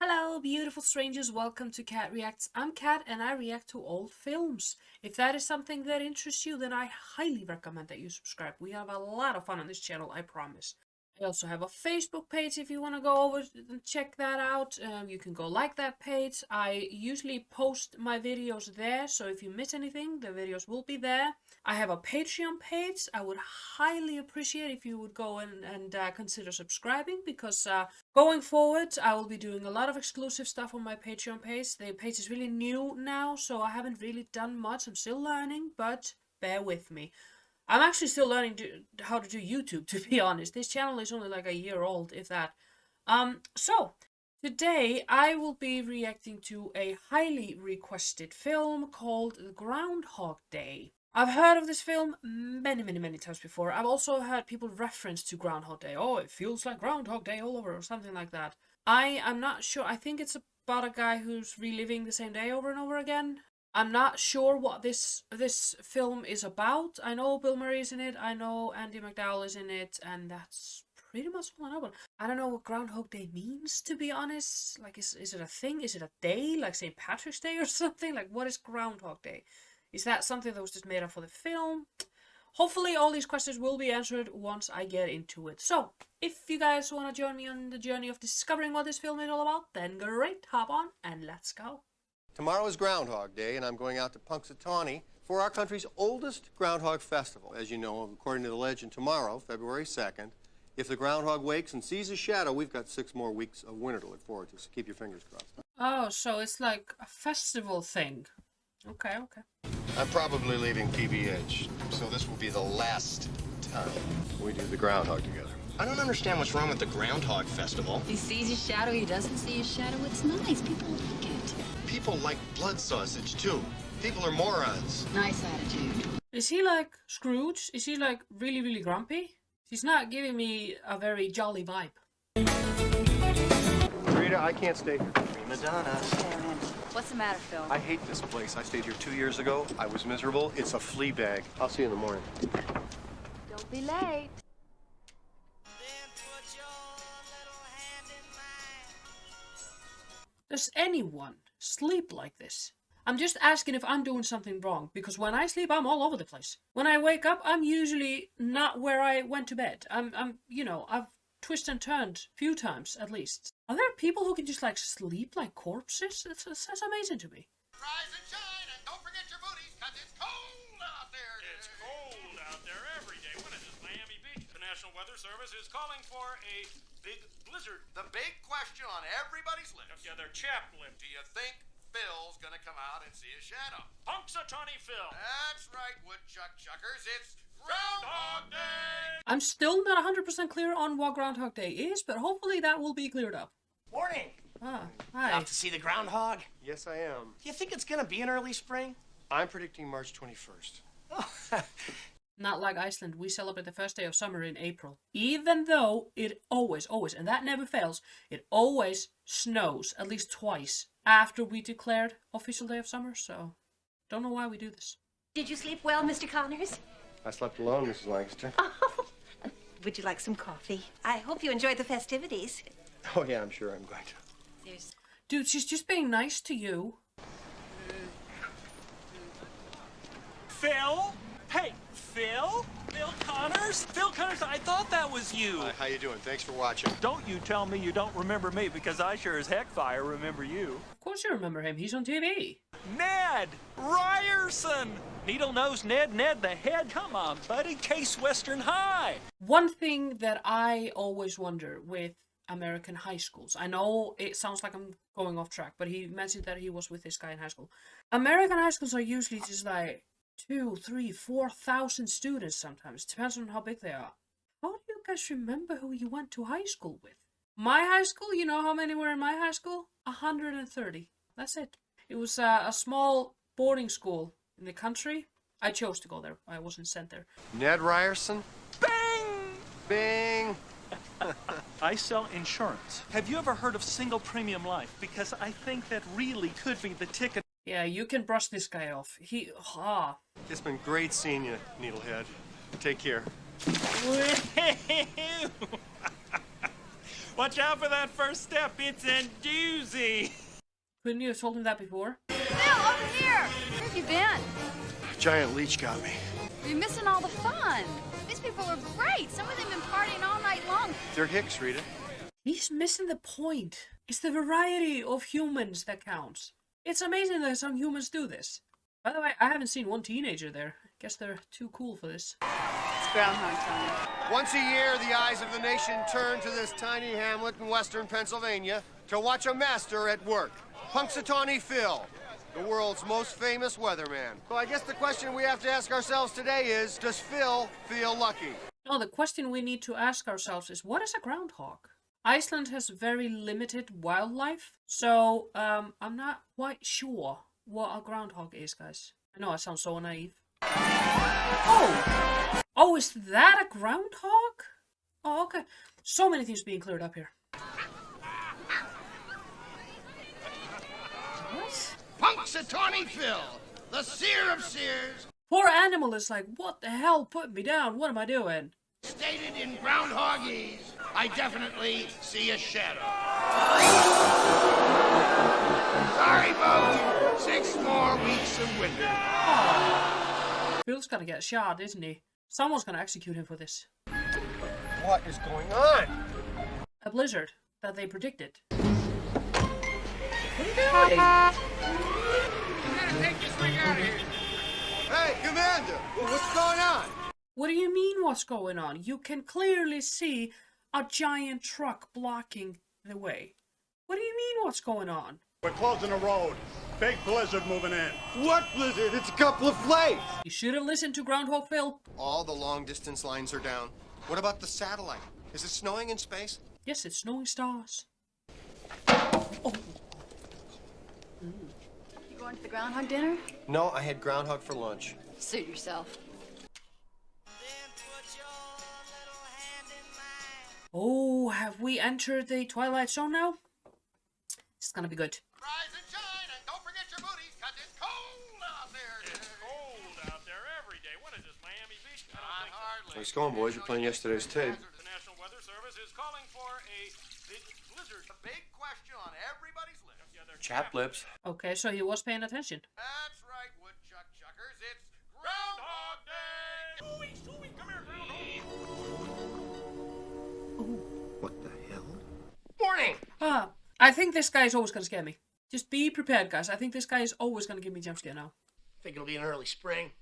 Hello, beautiful strangers. Welcome to Cat Reacts. I'm Cat and I react to old films. If that is something that interests you, then I highly recommend that you subscribe. We have a lot of fun on this channel, I promise. I also have a Facebook page if you want to go over and check that out. You can go like that page. I usually post my videos there, so if you miss anything, the videos will be there. I have a Patreon page. I would highly appreciate if you would go and consider subscribing, because going forward, I will be doing a lot of exclusive stuff on my Patreon page. The page is really new now, so I haven't really done much. I'm still learning, but bear with me. I'm actually still learning how to do YouTube, to be honest. This channel is only like a year old, if that. So, today I will be reacting to a highly requested film called Groundhog Day. I've heard of this film many times before. I've also heard people reference to Groundhog Day. Oh, it feels like Groundhog Day all over, or something like that. I am not sure. I think it's about a guy who's reliving the same day over and over again. I'm not sure what this film is about. I know Bill Murray is in it. I know Andy MacDowell is in it, and that's pretty much all I know. But I don't know what Groundhog Day means, to be honest. Like, is it a thing? Is it a day, like St. Patrick's Day or something? Like, what is Groundhog Day? Is that something that was just made up for the film? Hopefully all these questions will be answered once I get into it. So, if you guys want to join me on the journey of discovering what this film is all about, then great, hop on and let's go. Tomorrow is Groundhog Day, and I'm going out to Punxsutawney for our country's oldest groundhog festival. As you know, according to the legend, tomorrow, February 2nd, if the groundhog wakes and sees a shadow, we've got 6 more weeks of winter to look forward to, so keep your fingers crossed. Oh, so it's like a festival thing. Okay. I'm probably leaving PBH, so this will be the last time we do the groundhog together. I don't understand what's wrong with the Groundhog Festival. He sees his shadow, he doesn't see his shadow. It's nice. People like it. People like blood sausage, too. People are morons. Nice attitude. Is he like Scrooge? Is he like really grumpy? He's not giving me a very jolly vibe. Rita, I can't stay here. Prima donna. What's the matter, Phil? I hate this place. I stayed here 2 years ago. I was miserable. It's a flea bag. I'll see you in the morning. Don't be late. Does anyone sleep like this? I'm just asking if I'm doing something wrong, because when I sleep, I'm all over the place. When I wake up, I'm usually not where I went to bed. I've twisted and turned a few times, at least. Are there people who can just, like, sleep like corpses? That's amazing to me. Rise and shine, and don't forget your booties, 'cause it's cold out there. It's cold out there every day. What is this, Miami Beach? The National Weather Service is calling for a big blizzard. The big question on everybody's lips. Yeah, they're chapped lipped. Do you think Phil's gonna come out and see a shadow? Punxsutawney Phil. That's right, woodchuck chuckers. It's Groundhog Day! I'm still not 100% clear on what Groundhog Day is, but hopefully that will be cleared up. Morning. Hi. Out to see the groundhog? Yes, I am. Do you think it's gonna be an early spring? I'm predicting March 21st. Oh, Not like Iceland, we celebrate the first day of summer in April. Even though it always, and that never fails, it always snows at least twice after we declared official day of summer, so don't know why we do this. Did you sleep well, Mr. Connors? I slept alone, Mrs. Lancaster. Oh, would you like some coffee? I hope you enjoyed the festivities. Oh, yeah, I'm sure I'm going to. Dude, she's just being nice to you. Phil? Hey, Phil? Phil Connors? Phil Connors, I thought that was you. Hi, how you doing? Thanks for watching. Don't you tell me you don't remember me, because I sure as heck fire remember you. Of course you remember him, he's on TV. Ned Ryerson! Needle-nosed Ned the Head. Come on, buddy. Case Western High. One thing that I always wonder with American high schools, I know it sounds like I'm going off track, but he mentioned that he was with this guy in high school. American high schools are usually just like 2,000, 3,000, 4,000 students sometimes. Depends on how big they are. How do you guys remember who you went to high school with? My high school, you know how many were in my high school? 130. That's it. It was a small boarding school in the country. I chose to go there. I wasn't sent there. Ned Ryerson? Bang! Bing! I sell insurance. Have you ever heard of single premium life? Because I think that really could be the ticket. Yeah, you can brush this guy off. It's been great seeing you, Needlehead. Take care. Watch out for that first step. It's a doozy. Couldn't you have told him that before? Phil, over here! Where have you been? Giant leech got me. You're missing all the fun. These people are great. Some of them have been partying all night long. They're Hicks, Rita. He's missing the point. It's the variety of humans that counts. It's amazing that some humans do this. By the way, I haven't seen one teenager there. Guess they're too cool for this. It's Groundhog time. Once a year, the eyes of the nation turn to this tiny hamlet in western Pennsylvania to watch a master at work. Punxsutawney Phil, the world's most famous weatherman. So I guess the question we have to ask ourselves today is, does Phil feel lucky? No, the question we need to ask ourselves is, what is a groundhog? Iceland has very limited wildlife, so I'm not quite sure what a groundhog is, guys. I know I sound so naive. Oh! Oh, is that a groundhog? Oh, okay. So many things being cleared up here. What? Punxsutawney Phil, the seer of seers, Poor animal is like, what the hell? Put me down. What am I doing? stated in groundhogese, I definitely see a shadow. Sorry, folks. 6 more weeks of winter. Phil's gonna get shot, isn't he? Someone's gonna execute him for this. What is going on? A blizzard that they predicted. Hey, Commander, what's going on? What do you mean, what's going on? You can clearly see a giant truck blocking the way. What do you mean, what's going on? We're closing the road. Big blizzard moving in. What blizzard? It's a couple of flakes. You should have listened to Groundhog Phil. All the long-distance lines are down. What about the satellite? Is it snowing in space? Yes, it's snowing stars. Oh. You going to the groundhog dinner? No, I had groundhog for lunch. Suit yourself. Oh, have we entered the Twilight Zone now? It's gonna be good. Rise and shine, and don't forget your booties, 'cause it's cold out there. It's cold out there every day. What is this, Miami Beach? I don't Not think so. hardly. Nice going, boys. You're playing yesterday's tape. The National Weather Service is calling for a big blizzard. A big question on everybody's lips. Yeah, they're Chap lips. Okay, so he was paying attention. That's right, woodchuck chuckers. It's Groundhog Day. Ooey, ooey, come here, Groundhog. What the hell? Morning. I think this guy is always gonna scare me. Just be prepared, guys. I think this guy is always gonna give me a jump scare now. Think it'll be an early spring.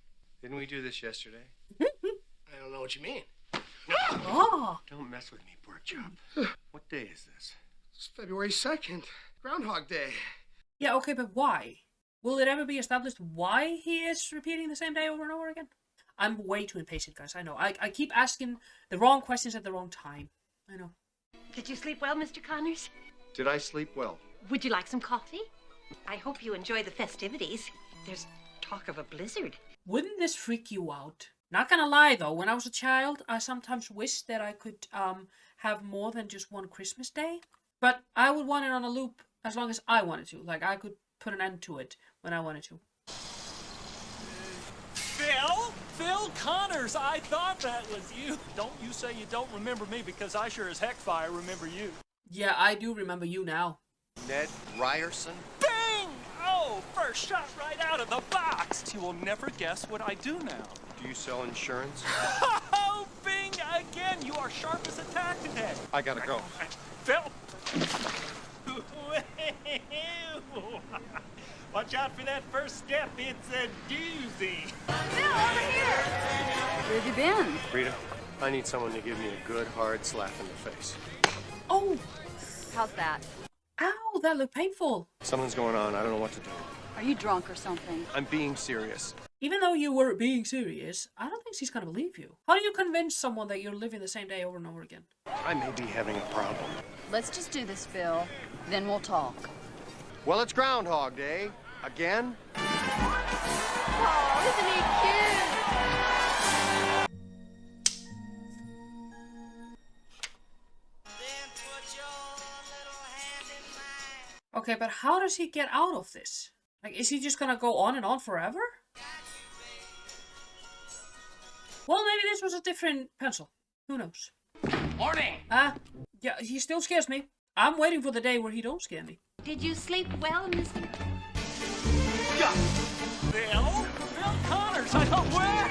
Didn't we do this yesterday? I don't know what you mean. Ah! Don't mess with me, pork chop. What day is this? It's February 2nd. Groundhog Day. Yeah, okay, but why? Will it ever be established why he is repeating the same day over and over again? I'm way too impatient, guys. I know. I keep asking the wrong questions at the wrong time. I know. Did you sleep well, Mr. Connors? Did I sleep well? Would you like some coffee? I hope you enjoy the festivities. There's talk of a blizzard. Wouldn't this freak you out? Not gonna lie, though, when I was a child, I sometimes wished that I could have more than just one Christmas day. But I would want it on a loop as long as I wanted to. Like, I could put an end to it when I wanted to. Phil? Phil Connors, I thought that was you. Don't you say you don't remember me, because I sure as heck fire remember you. Yeah, I do remember you now. Ned Ryerson? Bing! Oh, first shot right out of the box. You will never guess what I do now. Do you sell insurance? Oh, Bing again! You are sharp as a tack today. I gotta go. Phil! Watch out for that first step. It's a doozy. Phil, over here! Where have you been? Rita, I need someone to give me a good hard slap in the face. Oh! How's that? Ow, that looked painful. Something's going on. I don't know what to do. Are you drunk or something? I'm being serious. Even though you were being serious, I don't think she's gonna believe you. How do you convince someone that you're living the same day over and over again? I may be having a problem. Let's just do this, Phil. Then we'll talk. Well, it's Groundhog Day. Again? Oh, isn't he cute? Okay, but how does he get out of this? Like, is he just gonna go on and on forever? Well, maybe this was a different pencil. Who knows? Morning. Yeah, Yeah, he still scares me. I'm waiting for the day where he don't scare me. Did you sleep well, Mr. Bill? Bill Connors, I don't where?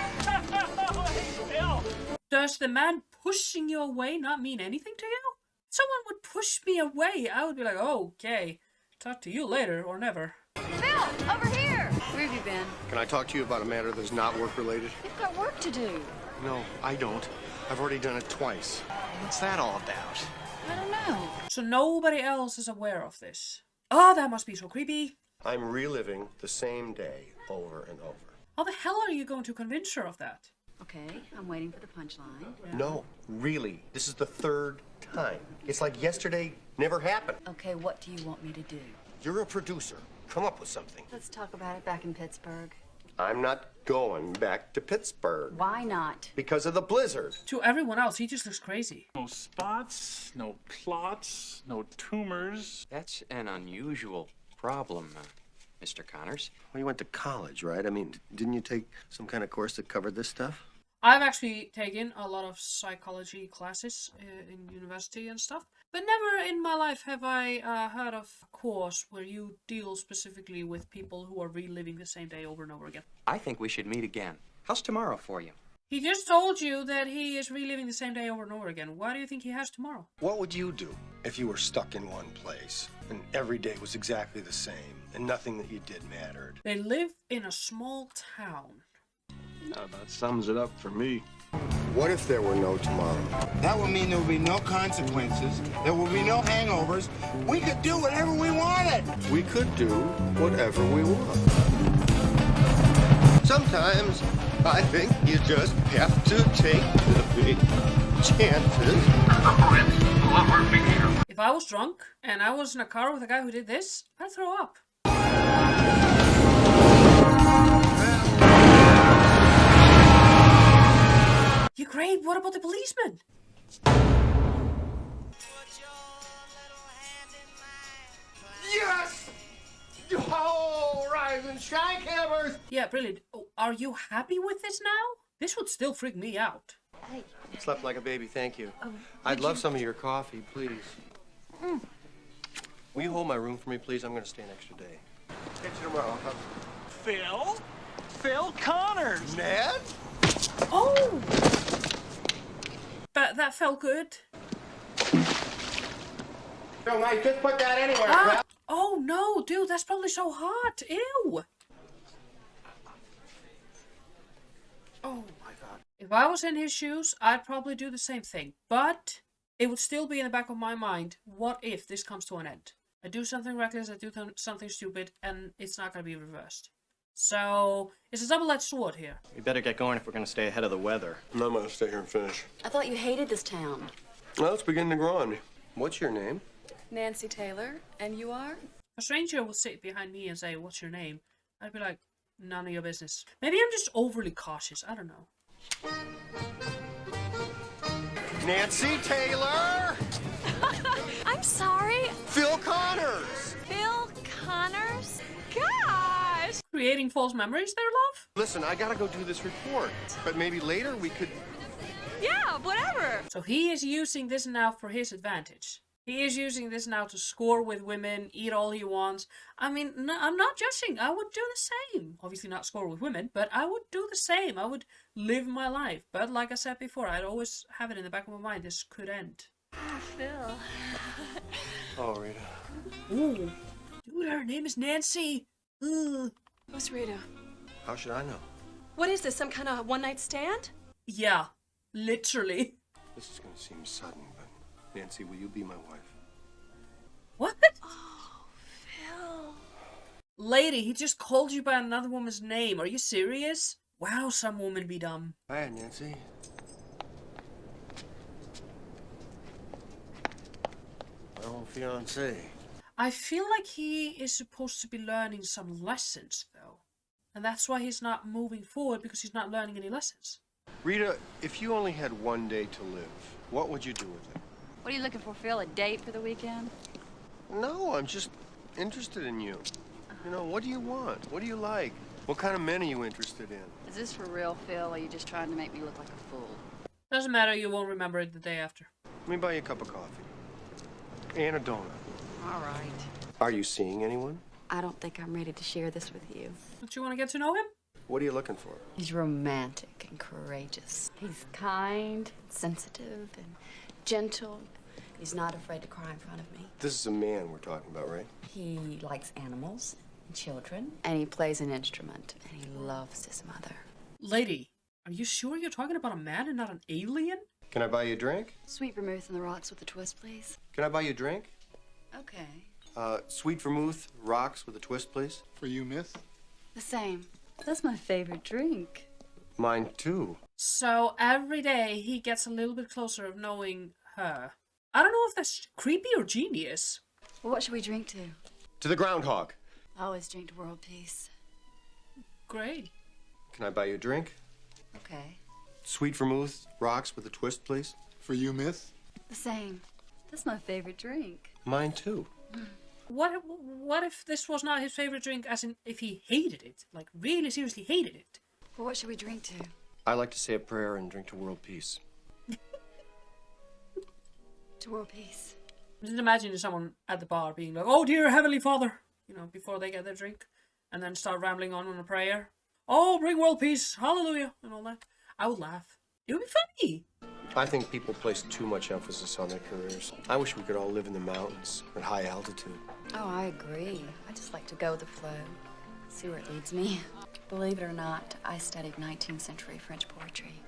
Hey, Bill. Does the man pushing you away not mean anything to you? If someone would push me away, I would be like, oh, okay, talk to you later or never. Phil, over here! Where have you been? Can I talk to you about a matter that's not work-related? You've got work to do. No, I don't. I've already done it twice. What's that all about? I don't know. So nobody else is aware of this. Oh, that must be so creepy. I'm reliving the same day over and over. How the hell are you going to convince her of that? Okay, I'm waiting for the punchline. No, really. This is the third time. It's like yesterday never happened. Okay, what do you want me to do? You're a producer. Come up with something. Let's talk about it back in Pittsburgh. I'm not going back to Pittsburgh. Why not? Because of the blizzard. To everyone else, he just looks crazy. No spots, no clots, no tumors. That's an unusual problem, Mr. Connors. Well, you went to college, right? I mean, didn't you take some kind of course that covered this stuff? I've actually taken a lot of psychology classes in university and stuff, but never in my life have I heard of a course where you deal specifically with people who are reliving the same day over and over again. I think we should meet again. How's tomorrow for you? He just told you that he is reliving the same day over and over again. Why do you think he has tomorrow? What would you do if you were stuck in one place and every day was exactly the same and nothing that you did mattered? They live in a small town. That sums it up for me. What if there were no tomorrow? That would mean there would be no consequences. There would be no hangovers. We could do whatever we wanted. We could do whatever we want. Sometimes I think you just have to take the big chances. If I was drunk and I was in a car with a guy who did this, I'd throw up. You're great. What about the policeman? Yes! Oh, rise and shine, campers! Yeah, brilliant. Oh, are you happy with this now? This would still freak me out. Slept like a baby, thank you. I'd love some of your coffee, please. Will you hold my room for me, please? I'm going to stay an extra day. Catch you tomorrow. I'll come. Phil? Phil Connors! Ned? Oh! That felt good. No, Mike, just put that anywhere. Ah! Oh no, dude, that's probably so hot. Ew. Oh my god. If I was in his shoes, I'd probably do the same thing. But it would still be in the back of my mind, what if this comes to an end? I do something reckless, I do something stupid, and it's not going to be reversed. So, it's a double-edged sword here. We better get going if we're going to stay ahead of the weather. I'm going to stay here and finish. I thought you hated this town. Well, it's beginning to grow on me. What's your name? Nancy Taylor, and you are? A stranger would sit behind me and say, what's your name? I'd be like, none of your business. Maybe I'm just overly cautious, I don't know. Nancy Taylor! I'm sorry. Phil Connors! Phil Connors? Gosh! Creating false memories there, love? Listen, I gotta go do this report. But maybe later we could... Yeah, whatever. So he is using this now for his advantage. He is using this now to score with women, eat all he wants. I mean, no, I'm not judging. I would do the same. Obviously not score with women, but I would do the same. I would live my life. But like I said before, I'd always have it in the back of my mind, this could end. Oh, Phil. Oh, Rita. Ooh. Dude, her name is Nancy. Ugh. Who's Rita? How should I know? What is this, some kind of one-night stand? Yeah, literally. This is gonna seem sudden, but Nancy, will you be my wife? What? Oh, Phil. Lady, he just called you by another woman's name. Are you serious? Wow, some women be dumb. Hi, Nancy. My old fiancé. I feel like he is supposed to be learning some lessons, though. And that's why he's not moving forward, because he's not learning any lessons. Rita, if you only had one day to live, what would you do with it? What are you looking for, Phil? A date for the weekend? No, I'm just interested in you. You know, what do you want? What do you like? What kind of men are you interested in? Is this for real, Phil, or are you just trying to make me look like a fool? Doesn't matter, you won't remember it the day after. Let me buy you a cup of coffee. and a donut. All right. Are you seeing anyone? I don't think I'm ready to share this with you. Don't you want to get to know him? What are you looking for? He's romantic and courageous. He's kind, sensitive, and gentle. He's not afraid to cry in front of me. This is a man we're talking about, right? He likes animals and children, and he plays an instrument, and he loves his mother. Lady, are you sure you're talking about a man and not an alien? Can I buy you a drink? Sweet vermouth on the rocks with a twist, please. Can I buy you a drink? Okay. Sweet vermouth, rocks with a twist, please. For you, miss? The same. That's my favorite drink. Mine too. So every day he gets a little bit closer of knowing her. I don't know if that's creepy or genius. Well, what should we drink to? To the groundhog. I always drink to world peace. Great. Can I buy you a drink? Okay. Sweet vermouth, rocks with a twist, please. For you, miss? The same. That's my favorite drink. Mine too. What if this was not his favorite drink, as in if he hated it? Like, really seriously hated it? Well, what should we drink to? I like to say a prayer and drink to world peace. To world peace. Just imagine someone at the bar being like, "Oh dear Heavenly Father," you know, before they get their drink, and then start rambling on a prayer. "Oh, bring world peace, hallelujah," and all that. I would laugh. It would be funny. I think people place too much emphasis on their careers. I wish we could all live in the mountains at high altitude. Oh, I agree. I just like to go with the flow. See where it leads me. Believe it or not, I studied 19th century French poetry.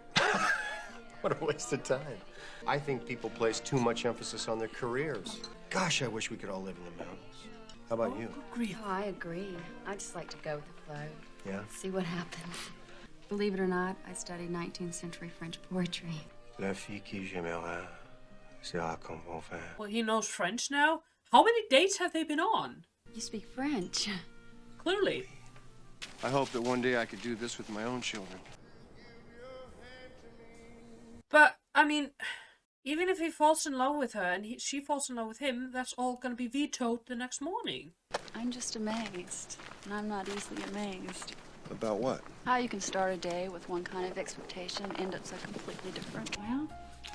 What a waste of time. I think people place too much emphasis on their careers. Gosh, I wish we could all live in the mountains. How about you? Oh, I agree. I just like to go with the flow. Yeah? See what happens. Believe it or not, I studied 19th century French poetry. La fille qui j'aimerais sera comme mon frère. Well, he knows French now. How many dates have they been on? You speak French. Clearly. I hope that one day I could do this with my own children. But, I mean, even if he falls in love with her and she falls in love with him, that's all going to be vetoed the next morning. I'm just amazed, and I'm not easily amazed. About what? How you can start a day with one kind of expectation and end up so completely different. Well,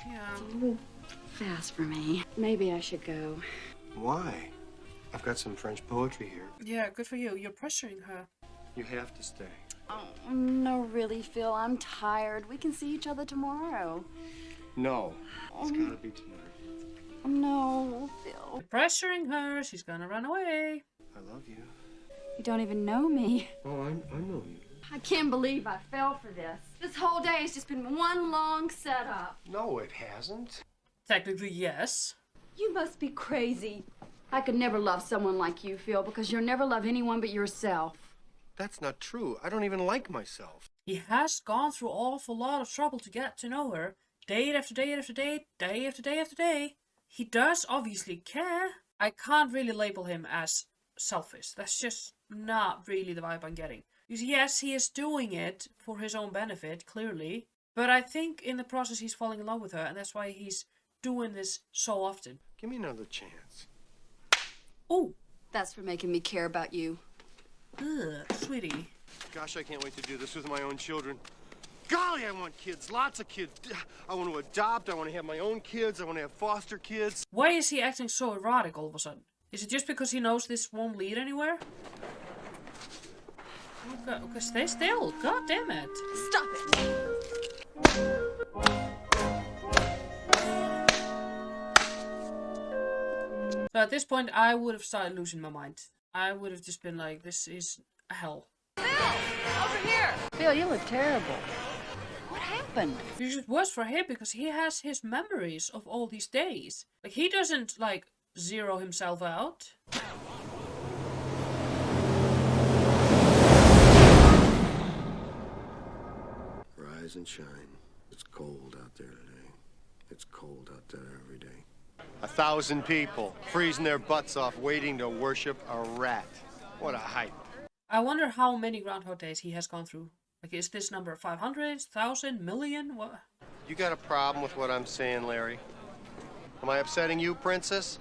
yeah. It's a little fast for me. Maybe I should go. Why? I've got some French poetry here. Yeah, good for you. You're pressuring her. You have to stay. Oh, no, really, Phil. I'm tired. We can see each other tomorrow. No. It's gotta be tonight. No, Phil. You're pressuring her. She's gonna run away. I love you. You don't even know me. Oh, I know you. I can't believe I fell for this. This whole day has just been one long setup. No, it hasn't. Technically, yes. You must be crazy. I could never love someone like you, Phil, because you'll never love anyone but yourself. That's not true. I don't even like myself. He has gone through an awful lot of trouble to get to know her. Date after date after date, day after day after day. He does obviously care. I can't really label him as selfish. That's just not really the vibe I'm getting. Because yes, he is doing it for his own benefit, clearly. But I think in the process he's falling in love with her, and that's why he's doing this so often. Give me another chance. Oh! That's for making me care about you. Ugh, sweetie. Gosh, I can't wait to do this with my own children. Golly, I want kids, lots of kids. I want to adopt, I want to have my own kids, I want to have foster kids. Why is he acting so erotic all of a sudden? Is it just because he knows this won't lead anywhere? Okay, stay still. God damn it. Stop it. So at this point, I would have started losing my mind. I would have just been like, this is hell. Phil! Over here! Phil, you look terrible. What happened? It's just worse for him because he has his memories of all these days. Like, he doesn't, like, zero himself out. Rise and shine. It's cold out there today. It's cold out there every day. 1,000 people freezing their butts off waiting to worship a rat. What a hype. I wonder how many Groundhog Days he has gone through. Like, is this number 500, 1,000, million? What? You got a problem with what I'm saying, Larry? Am I upsetting you, Princess?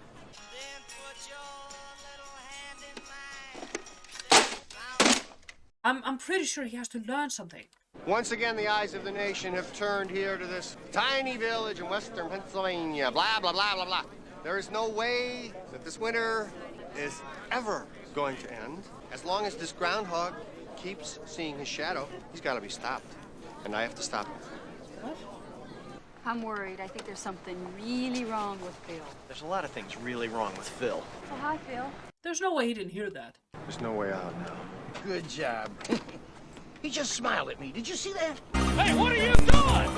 I'm pretty sure he has to learn something. Once again, the eyes of the nation have turned here to this tiny village in western Pennsylvania. Blah, blah, blah, blah, blah. There is no way that this winter is ever going to end. As long as this groundhog keeps seeing his shadow, he's got to be stopped. And I have to stop him. What? I'm worried. I think there's something really wrong with Phil. There's a lot of things really wrong with Phil. Oh, hi, Phil. There's no way he didn't hear that. There's no way out now. Good job. He just smiled at me. Did you see that? Hey, what are you doing?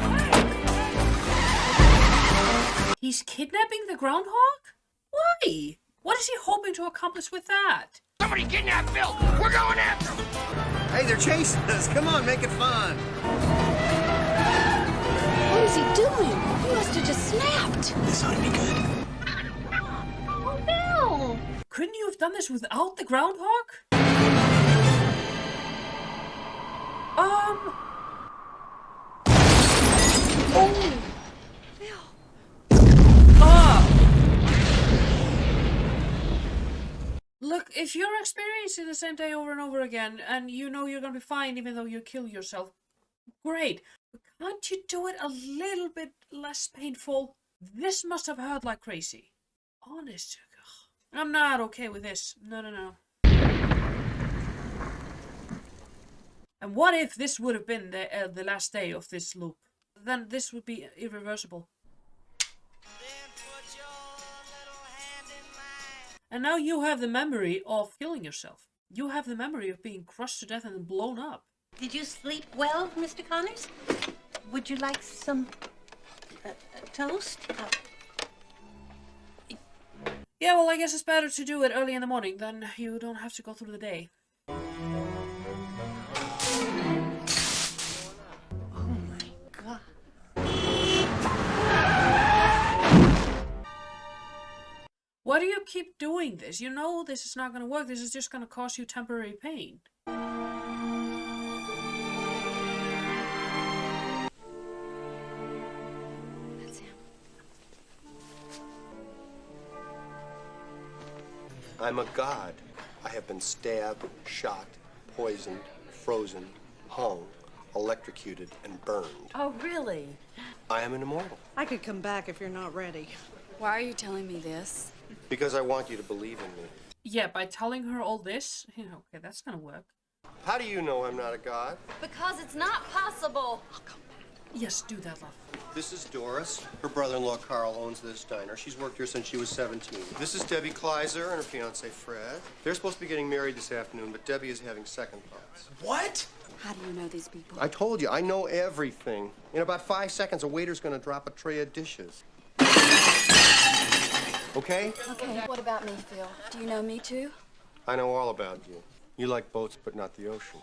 He's kidnapping the groundhog? Why? What is he hoping to accomplish with that? Somebody kidnapped Phil. We're going after him. Hey, they're chasing us. Come on, make it fun. What is he doing? He must have just snapped. This ought to be good. Oh, Phil! Couldn't you have done this without the groundhog? Oh! Look, if you're experiencing the same day over and over again, and you know you're gonna be fine even though you kill yourself, great. But can't you do it a little bit less painful? This must have hurt like crazy. Honest. I'm not okay with this. No, no, no. And what if this would have been the last day of this loop? Then this would be irreversible. And now you have the memory of killing yourself. You have the memory of being crushed to death and then blown up. Did you sleep well, Mr. Connors? Would you like some toast? Yeah, well, I guess it's better to do it early in the morning, then you don't have to go through the day. Why do you keep doing this? You know this is not going to work. This is just going to cause you temporary pain. That's him. I'm a god. I have been stabbed, shot, poisoned, frozen, hung, electrocuted, and burned. Oh, really? I am an immortal. I could come back if you're not ready. Why are you telling me this? Because I want you to believe in me. Yeah, by telling her all this, you know, okay, that's gonna work. How do you know I'm not a god? Because it's not possible. I'll come back. Yes, do that, love. This is Doris. Her brother-in-law Carl owns this diner. She's worked here since she was 17. This is Debbie Kleiser and her fiance Fred. They're supposed to be getting married this afternoon, but Debbie is having second thoughts. What? How do you know these people? I told you, I know everything. In about 5 seconds, a waiter's gonna drop a tray of dishes. Okay? Okay, what about me, Phil? Do you know me too? I know all about you. You like boats, but not the ocean.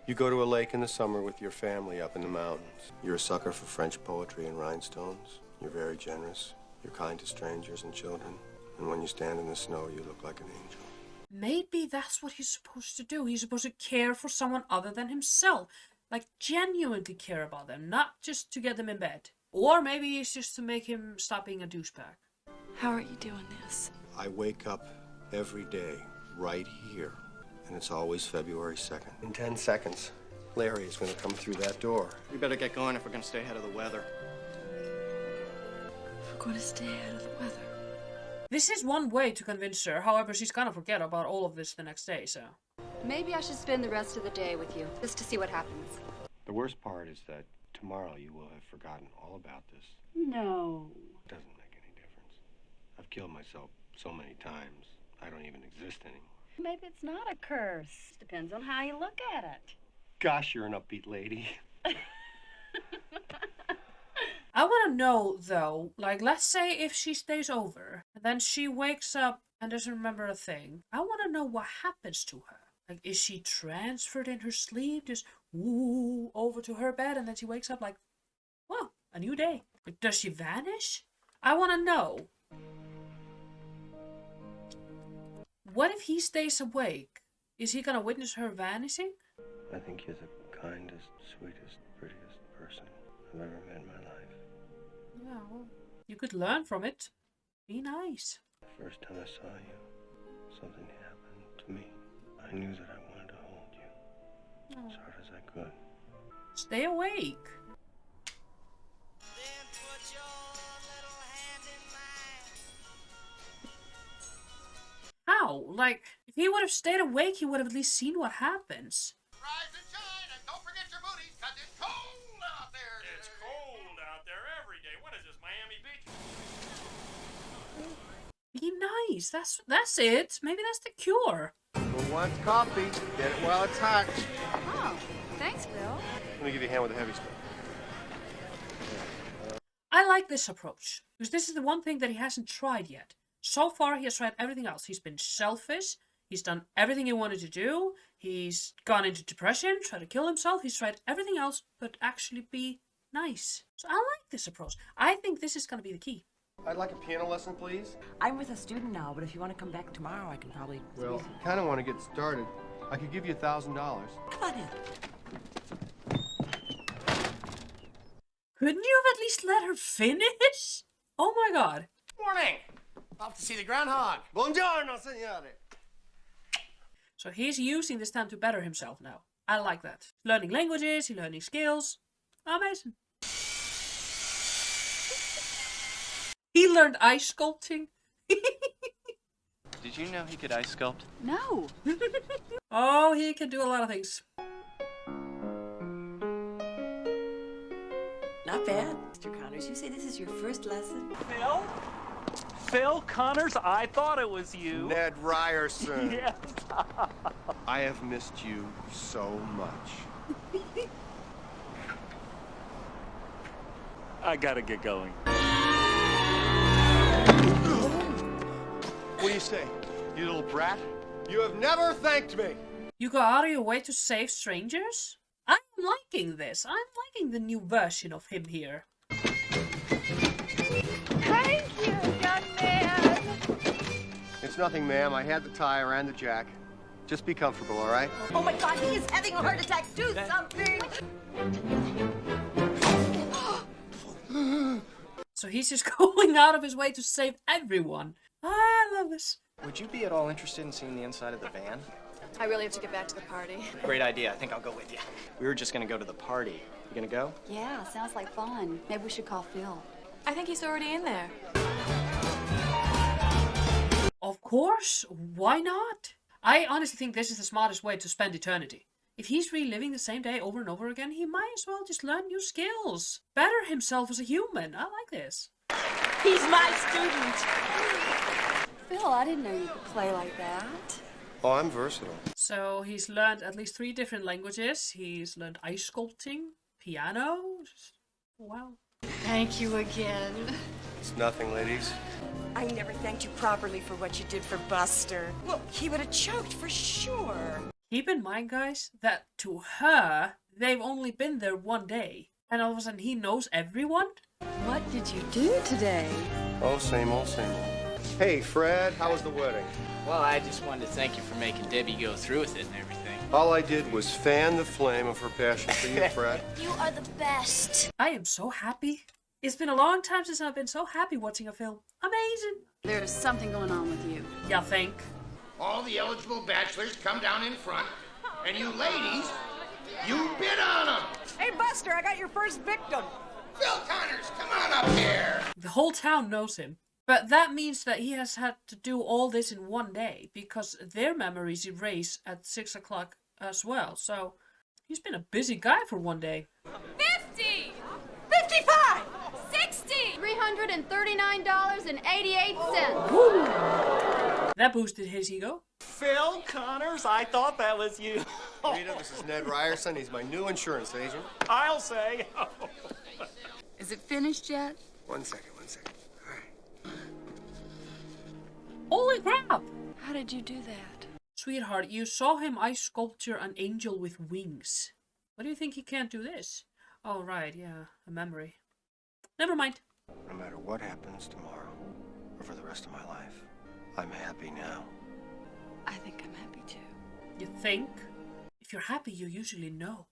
You go to a lake in the summer with your family up in the mountains. You're a sucker for French poetry and rhinestones. You're very generous. You're kind to strangers and children. And when you stand in the snow, you look like an angel. Maybe that's what he's supposed to do. He's supposed to care for someone other than himself. Like, genuinely care about them, not just to get them in bed. Or maybe it's just to make him stop being a douchebag. How are you doing this? I wake up every day right here, and it's always February 2nd. In 10 seconds, Larry is going to come through that door. We better get going if we're going to stay ahead of the weather. We're going to stay out of the weather. This is one way to convince her. However, she's gonna forget about all of this the next day, so. Maybe I should spend the rest of the day with you, just to see what happens. The worst part is that tomorrow you will have forgotten all about this. No. It doesn't make any difference. I've killed myself so many times, I don't even exist anymore. Maybe it's not a curse. Depends on how you look at it. Gosh, you're an upbeat lady. I want to know, though, like, let's say if she stays over, and then she wakes up and doesn't remember a thing. I want to know what happens to her. Like, is she transferred in her sleep, just woo over to her bed, and then she wakes up like, whoa, a new day. Like, does she vanish? I want to know. What if he stays awake? Is he gonna witness her vanishing? I think you're the kindest, sweetest, prettiest person I've ever met in my life. Yeah, well, you could learn from it. Be nice. The first time I saw you, something happened to me. I knew that I wanted to hold you as hard as I could. Stay awake. Like, if he would have stayed awake, he would have at least seen what happens. Rise and shine, and don't forget your booties, because it's cold out there. It's cold out there every day. What is this, Miami Beach? Be nice. That's it. Maybe that's the cure. Who wants coffee? Get it while it's hot. Oh, thanks, Bill. Let me give you a hand with the heavy stuff. I like this approach, because this is the one thing that he hasn't tried yet. So far, he has tried everything else. He's been selfish. He's done everything he wanted to do. He's gone into depression, tried to kill himself. He's tried everything else, but actually be nice. So I like this approach. I think this is going to be the key. I'd like a piano lesson, please. I'm with a student now, but if you want to come back tomorrow, I can probably... Well, kind of want to get started. I could give you $1,000. Come on in. Couldn't you have at least let her finish? Oh my god. Morning. Off to see the groundhog. Buongiorno, signore. So he's using this time to better himself now. I like that. Learning languages, he's learning skills. Amazing. He learned ice sculpting. Did you know he could ice sculpt? No. Oh, he can do a lot of things. Not bad. Mr. Connors, you say this is your first lesson? Phil? Phil Connors, I thought it was you. Ned Ryerson. Yes. I have missed you so much. I gotta get going. What do you say, you little brat? You have never thanked me. You go out of your way to save strangers? I'm liking this. I'm liking the new version of him here. Thank you, young man. It's nothing, ma'am. I had the tire and the jack. Just be comfortable, all right? Oh my God, he is having a heart attack. Do something. So he's just going out of his way to save everyone. I love this. Would you be at all interested in seeing the inside of the van? I really have to get back to the party. Great idea. I think I'll go with you. We were just gonna go to the party. You gonna go? Yeah, sounds like fun. Maybe we should call Phil. I think he's already in there. Of course. Why not? I honestly think this is the smartest way to spend eternity. If he's reliving the same day over and over again, he might as well just learn new skills. Better himself as a human. I like this. He's my student. Phil, I didn't know you could play like that. Oh, I'm versatile. So he's learned at least 3 different languages. He's learned ice sculpting, piano. Wow. Thank you again. It's nothing, ladies. I never thanked you properly for what you did for Buster. Well, he would have choked for sure. Keep in mind, guys, that to her, they've only been there 1 day. And all of a sudden, he knows everyone? What did you do today? Oh, same old, same old. Hey, Fred, how was the wedding? Well, I just wanted to thank you for making Debbie go through with it and everything. All I did was fan the flame of her passion for you, Fred. You are the best. I am so happy. It's been a long time since I've been so happy watching a film. Amazing. There's something going on with you. You think? All the eligible bachelors come down in front, and you ladies, you bid on them. Hey, Buster, I got your first victim. Phil Connors, come on up here. The whole town knows him. But that means that he has had to do all this in 1 day, because their memories erase at 6 o'clock as well. So he's been a busy guy for 1 day. 50! 55! 60! $339.88. That boosted his ego. Phil Connors, I thought that was you. Rita, this is Ned Ryerson. He's my new insurance agent. I'll say. Is it finished yet? 1 second, 1 second. Holy crap! How did you do that? Sweetheart, you saw him ice sculpture an angel with wings. What do you think he can't do this? Oh, right, yeah, a memory. Never mind. No matter what happens tomorrow, or for the rest of my life, I'm happy now. I think I'm happy too. You think? If you're happy, you usually know.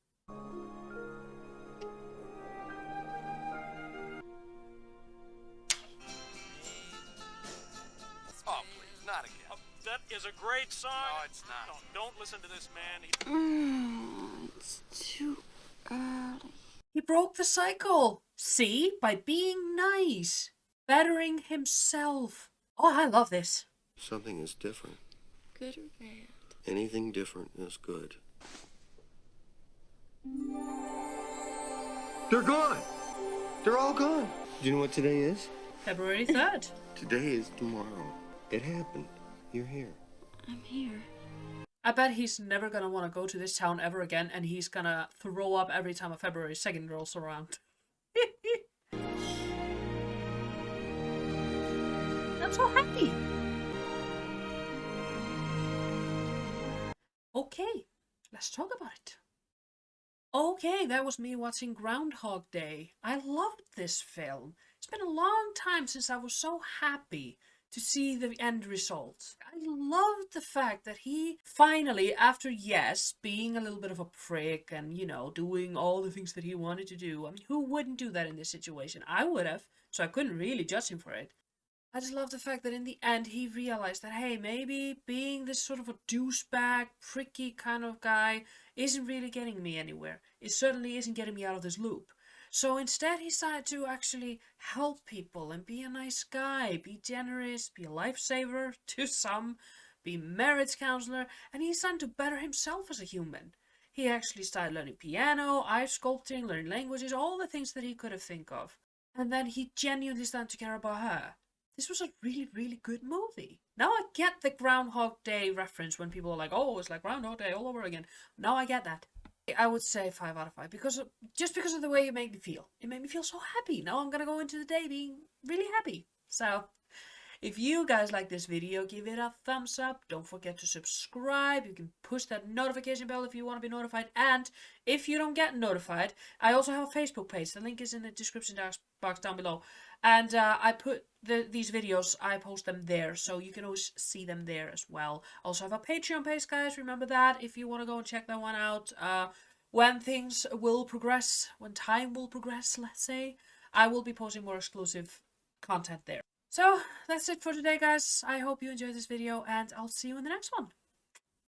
Oh, please, not again. That is a great song. No, it's not. No, don't listen to this man. It's too early. He broke the cycle. See? By being nice. Bettering himself. Oh, I love this. Something is different. good or bad? Anything different is good. They're gone. They're all gone. Do you know what today is? February 3rd. Today is tomorrow. It happened. You're here. I'm here. I bet he's never gonna want to go to this town ever again, and he's gonna throw up every time a February 2nd rolls around. I'm so happy. Okay, let's talk about it. Okay, that was me watching Groundhog Day. I loved this film. It's been a long time since I was so happy to see the end result. I loved the fact that he finally, after yes, being a little bit of a prick and, you know, doing all the things that he wanted to do. I mean, who wouldn't do that in this situation? I would have, so I couldn't really judge him for it. I just love the fact that in the end he realized that, hey, maybe being this sort of a douchebag, pricky kind of guy isn't really getting me anywhere. It certainly isn't getting me out of this loop. So instead he decided to actually help people and be a nice guy, be generous, be a lifesaver to some, be a marriage counselor, and he decided to better himself as a human. He actually started learning piano, ice sculpting, learning languages, all the things that he could have think of. And then he genuinely started to care about her. This was a really, really good movie. Now I get the Groundhog Day reference when people are like, oh, it's like Groundhog Day all over again. Now I get that. I would say 5 out of 5 just because of the way it made me feel. It made me feel so happy. Now I'm gonna go into the day being really happy. So, if you guys like this video, give it a thumbs up. Don't forget to subscribe. You can push that notification bell if you want to be notified. And if you don't get notified, I also have a Facebook page. The link is in the description box down below. And I put these videos, I post them there, so you can always see them there as well. Also have a Patreon page, guys. Remember that if you want to go and check that one out. When things will progress, when time will progress, let's say, I will be posting more exclusive content there. So, that's it for today, guys. I hope you enjoyed this video, and I'll see you in the next one.